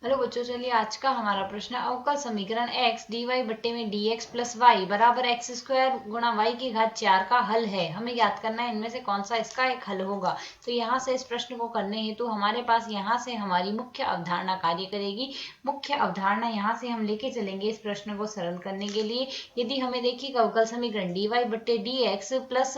Hello बच्चों, चलिए आज का हमारा प्रश्न है अवकल समीकरण x dy बट्टे में dx प्लस वाई बराबर एक्स स्क्वायर गुणा वाई की घात 4 का हल है। हमें याद करना है इनमें से कौन सा इसका एक हल होगा। तो यहाँ से इस प्रश्न को करने हेतु हमारे पास यहाँ से हमारी मुख्य अवधारणा कार्य करेगी। मुख्य अवधारणा यहाँ से हम लेके चलेंगे इस प्रश्न को सरल करने के लिए। यदि हमें देखिएगा अवकल समीकरण dy बट्टे dx प्लस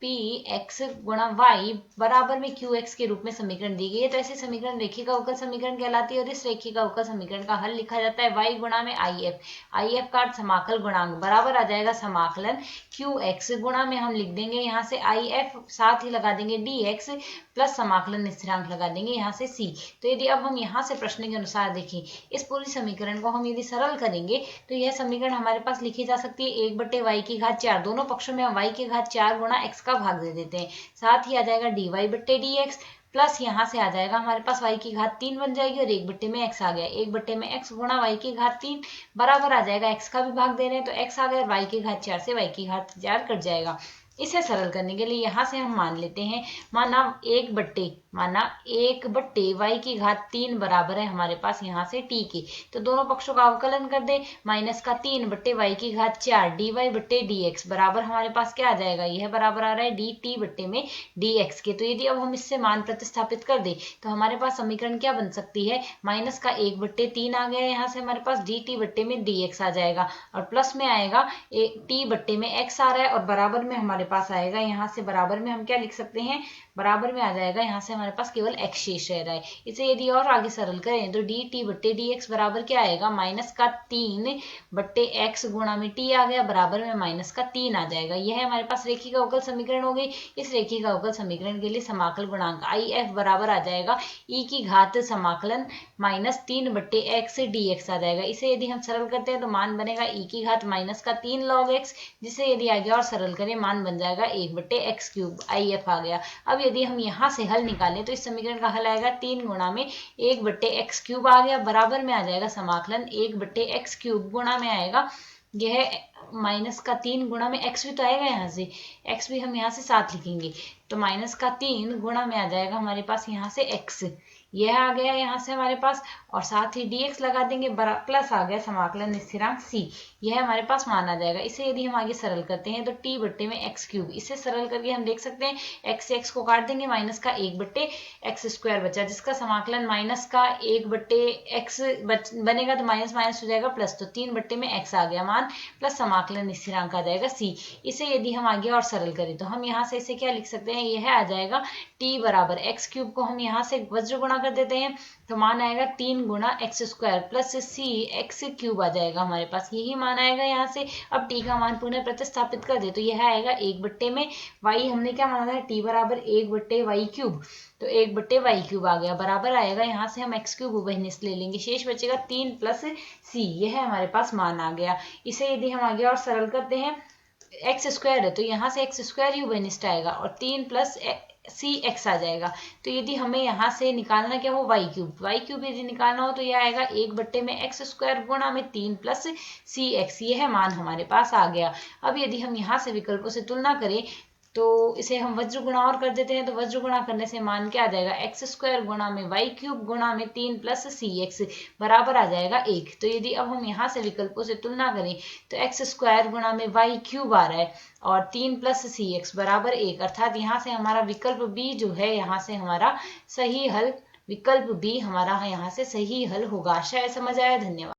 पी एक्स गुणा वाई बराबर में क्यू एक्स के रूप में समीकरण दी गई है, तो ऐसे समीकरण रेखिका अवकल समीकरण कहलाती है। और इस रेखिका अवकल समीकरण का हल लिखा जाता है वाई गुणा में आई एफ का अर्थ समाकल गुणांक बराबर आ जाएगा समाकलन क्यू एक्स गुणा में हम लिख देंगे यहाँ से आई एफ, साथ ही लगा देंगे डी एक्स प्लस समाकलन स्थिरांक लगा देंगे यहाँ से सी। तो यदि अब हम यहाँ से प्रश्न के अनुसार देखें इस पूरी समीकरण को हम यदि सरल करेंगे तो यह समीकरण हमारे पास लिखी जा सकती है 1 बट्टे वाई की घात 4, दोनों पक्षों में हम वाई की घात 4 गुणा एक्स का भाग दे देते हैं। साथ ही आ जाएगा डी वाई बट्टे डी एक्स प्लस यहाँ से आ जाएगा हमारे पास y की घात 3 बन जाएगी और 1 बट्टे में x आ गया। 1 बट्टे में x गुणा y की घात 3 बराबर आ जाएगा x का भी भाग दे रहे हैं तो x आ गया और y की घात 4 से y की घात 4 कट जाएगा। इसे सरल करने के लिए यहाँ से हम मान लेते हैं माना 1 बट्टे y की घात 3 बराबर है हमारे पास यहाँ से t के। तो दोनों पक्षों का अवकलन कर दे, माइनस का 3 बट्टे y की घात 4 dy बट्टे dx बराबर हमारे पास क्या आ जाएगा, यह बराबर आ रहा है dt बट्टे में dx के। तो यदि अब हम इससे मान प्रतिस्थापित कर दे तो हमारे पास समीकरण क्या बन सकती है, माइनस का 1 बट्टे 3 आ गया, यहाँ से हमारे पास dt बट्टे में dx आ जाएगा और प्लस में आएगा t बट्टे में x आ रहा है और बराबर में हमारे पास आएगा, यहाँ से बराबर में हम क्या लिख सकते हैं, बराबर में आ जाएगा यहाँ से हमारे पास केवल x शेष रह रहा है। इसे यदि और आगे सरल करें तो dt बट्टे dx बराबर क्या आएगा, माइनस का 3 बट्टे x गुणा में t आ गया बराबर में माइनस का 3 आ जाएगा। यह हमारे पास रेखिका अवकल समीकरण हो गई। इस रेखिका अवकल समीकरण के लिए समाकल गुणांक आई एफ बराबर आ जाएगा e की घात समाकलन माइनस 3 बट्टे x dx आ जाएगा। इसे यदि हम सरल करते हैं तो मान बनेगा e की घात माइनस का 3 log x, जिसे यदि आगे और सरल करें मान बन जाएगा 1 बट्टे एक्स क्यूब, आई एफ आ गया। अब यदि हम यहाँ से हल निकालें तो इस समीकरण का हल आएगा 3 गुणा में 1 बट्टे एक्स क्यूब आ गया बराबर में आ जाएगा समाकलन 1 बट्टे एक्स क्यूब गुणा में आएगा यह माइनस का 3 गुणा में x भी तो आएगा, यहाँ से x भी हम यहाँ से साथ लिखेंगे तो माइनस का 3 गुणा में आ जाएगा हमारे पास यहाँ से x, यह आ गया यहाँ से हमारे पास और साथ ही dx लगा देंगे प्लस आ गया समाकलन स्थिरांक c, यह हमारे पास मान आ जाएगा। इसे यदि हम आगे सरल करते हैं तो t बट्टे में x क्यूब, इसे सरल करके हम देख सकते हैं x से x को काट देंगे, माइनस का 1 बट्टे एक्स स्क्वायर बचा जिसका समाकलन माइनस का 1 बट्टे एक्स बनेगा तो माइनस माइनस हो जाएगा प्लस, तो 3 बट्टे में x आ गया मान प्लस समाकलन स्थिरांक आ जाएगा c। इसे यदि हम आगे और सरल करें तो हम यहाँ से इसे क्या लिख सकते हैं, यह आ जाएगा t बराबर x क्यूब को हम यहाँ से वज्र गुणा कर देते हैं तो मान आएगा 3 गुणा एक्स स्क्वायर प्लस सी एक्स क्यूब आ जाएगा हमारे पास, यही मान आएगा यहाँ से। अब t का मान पुनः प्रतिस्थापित कर दे तो यह आएगा 1 बट्टे में y, हमने क्या माना है t बराबर 1 बट्टे वाई क्यूब, तो 1 बट्टे वाई क्यूब आ गया बराबर आएगा यहाँ से हम एक्स क्यूब उभयनिष्ठ ले लेंगे, शेष बचेगा 3 प्लस सी, यह हमारे पास मान आ गया। इसे यदि हम आगे और सरल करते हैं एक्स स्क्वायर है तो यहाँ से एक्स स्क्वायर ही उभयनिष्ठ आएगा और 3 प्लस सी एक्स आ जाएगा। तो यदि हमें यहाँ से निकालना क्या हो, वाई क्यूब यदि निकालना हो तो यह आएगा 1 बट्टे में एक्स स्क्वायर गुणा में 3 प्लस सी एक्स, यह मान हमारे पास आ गया। अब यदि हम यहाँ से विकल्पों से तुलना करें तो इसे हम वज्र गुणा और कर देते हैं तो वज्र गुणा करने से मान क्या आ जाएगा, एक्स स्क्वायर गुणा में वाई क्यूब गुणा में 3 प्लस सी एक्स बराबर आ जाएगा 1। तो यदि अब हम यहाँ से विकल्पों से तुलना करें तो एक्स स्क्वायर गुणा में वाई क्यूब आ रहा है और 3 प्लस सी एक्स बराबर 1, अर्थात यहाँ से हमारा विकल्प बी जो है यहाँ से हमारा सही हल, विकल्प बी हमारा यहाँ से सही हल होगा। शायद समझ आया, धन्यवाद।